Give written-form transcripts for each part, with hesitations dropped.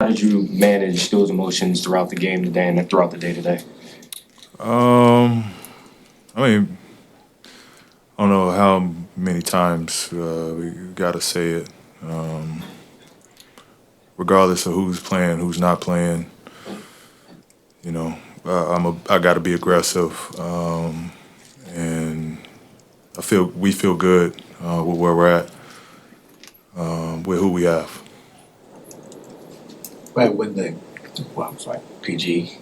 How did you manage those emotions throughout the game today and throughout the day today? I mean, I don't know how many times we got to say it. Regardless of who's playing, who's not playing, you know, I got to be aggressive, and we feel good with where we're at, with who we have. Right when I'm sorry, PG,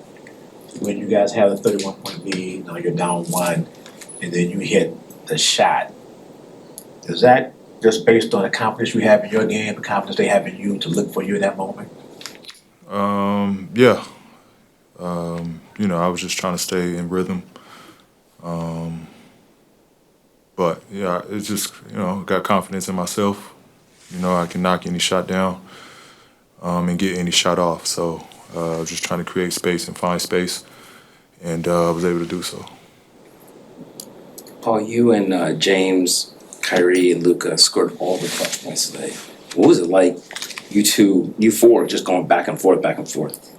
when you guys have a 31-point lead, now you're down one, and then you hit the shot. Is that just based on the confidence you have in your game, the confidence they have in you to look for you in that moment? Yeah, I was just trying to stay in rhythm. But yeah, it's just got confidence in myself. I can knock any shot down, and get any shot off. So I was just trying to create space and find space, and I was able to do so. Paul, you and James, Kyrie, and Luca scored all the clutch points today. What was it like, you four, just going back and forth, back and forth?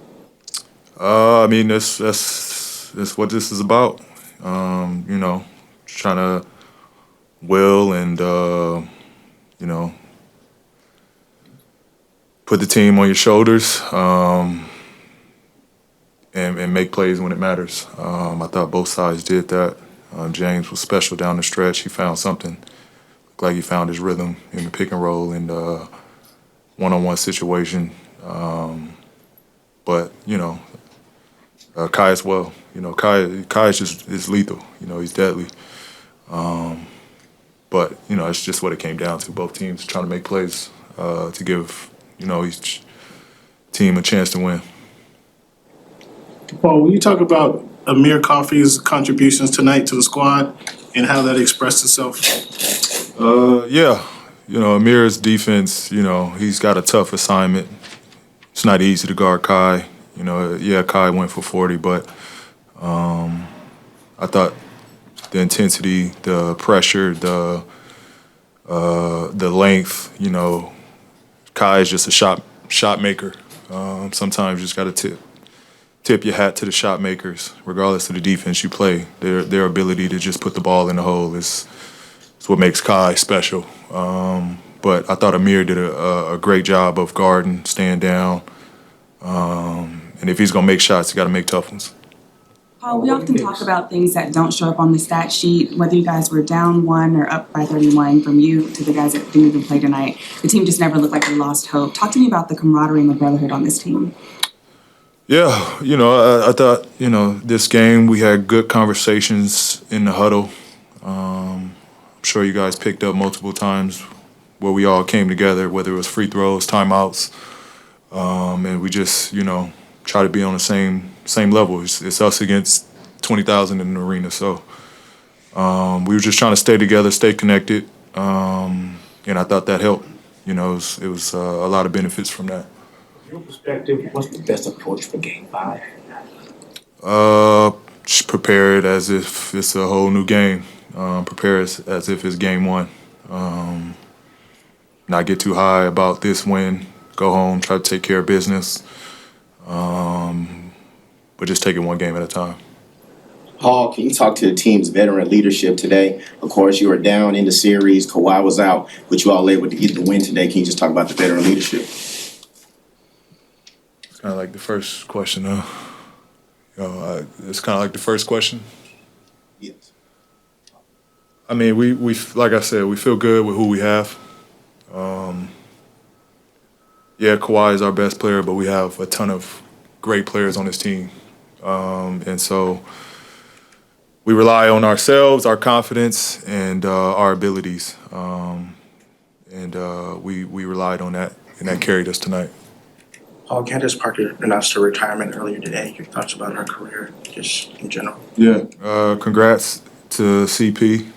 I mean, that's what this is about. Trying to will and put the team on your shoulders, and make plays when it matters. I thought both sides did that. James was special down the stretch. He found something. Looked like he found his rhythm in the pick and roll and one-on-one situation. But Kai as well. Kai is lethal. He's deadly. But it's just what it came down to. Both teams trying to make plays to give each team a chance to win. Paul, when you talk about Amir Coffey's contributions tonight to the squad and how that expressed itself? Yeah, Amir's defense. He's got a tough assignment. It's not easy to guard Kai. Yeah, Kai went for 40, but I thought the intensity, the pressure, the length. Kai is just a shot maker. Sometimes you just got to tip your hat to the shot makers, regardless of the defense you play. Their ability to just put the ball in the hole is what makes Kai special. But I thought Amir did a great job of guarding, staying down. And if he's going to make shots, he got to make tough ones. Paul, we often talk about things that don't show up on the stat sheet, whether you guys were down 1 or up by 31 from you to the guys that didn't even play tonight. The team just never looked like they lost hope. Talk to me about the camaraderie and the brotherhood on this team. Yeah, I thought, this game we had good conversations in the huddle. I'm sure you guys picked up multiple times where we all came together, whether it was free throws, timeouts, and we just, try to be on the same level. It's us against 20,000 in the arena. So we were just trying to stay together, stay connected, and I thought that helped. It was a lot of benefits from that. From your perspective, what's the best approach for Game 5? Just prepare it as if it's a whole new game. Prepare it as if it's game 1. Not get too high about this win. Go home, try to take care of business. But just take it one game at a time. Paul, can you talk to the team's veteran leadership today? Of course, you were down in the series. Kawhi was out, but you all able to get the win today. Can you just talk about the veteran leadership? It's kind of like the first question, it's kind of like the first question. Yes. I mean, we like I said, we feel good with who we have. Yeah, Kawhi is our best player, but we have a ton of great players on this team. And so we rely on ourselves, our confidence, and our abilities. We relied on that, and that carried us tonight. Paul, Candace Parker announced her retirement earlier today. Your thoughts about her career, just in general? Yeah. Congrats to CP.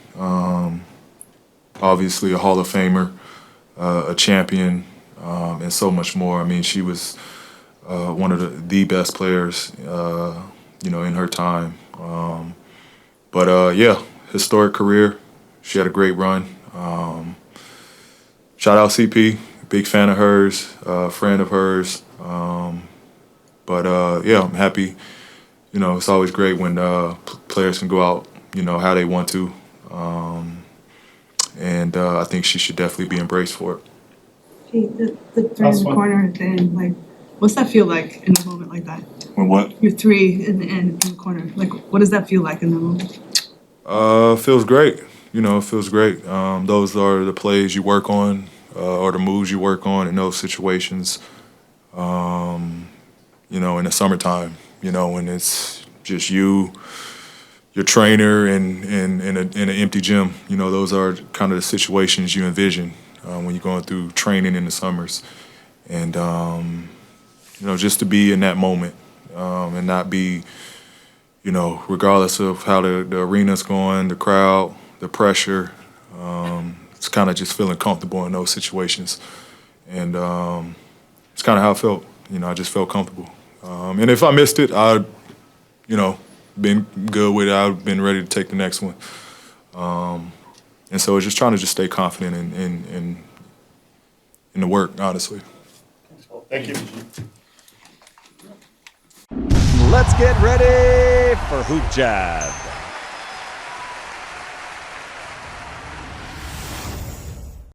Obviously a Hall of Famer, a champion, and so much more. I mean, she was one of the best players, in her time. Yeah, historic career. She had a great run. Shout out CP, big fan of hers, friend of hers. Yeah, I'm happy. You know, it's always great when players can go out, you know, how they want to. I think she should definitely be embraced for it. Hey, the three in the corner at the end, like, what's that feel like in a moment like that? When what? Your three in the end, in the corner, like, what does that feel like in that moment? Feels great. You know, it feels great. Those are the plays you work on, or the moves you work on in those situations. You know, in the summertime, you know, when it's just you, your trainer, and in an empty gym. You know, those are kind of the situations you envision when you're going through training in the summers. And, you know, just to be in that moment and not be, you know, regardless of how the arena's going, the crowd, the pressure, it's kind of just feeling comfortable in those situations. And it's kind of how I felt. You know, I just felt comfortable. And if I missed it, I'd, you know, been good with it. I've been ready to take the next one. And so it's just trying to just stay confident in the work, honestly. Thank you. Let's get ready for Hoop Jab.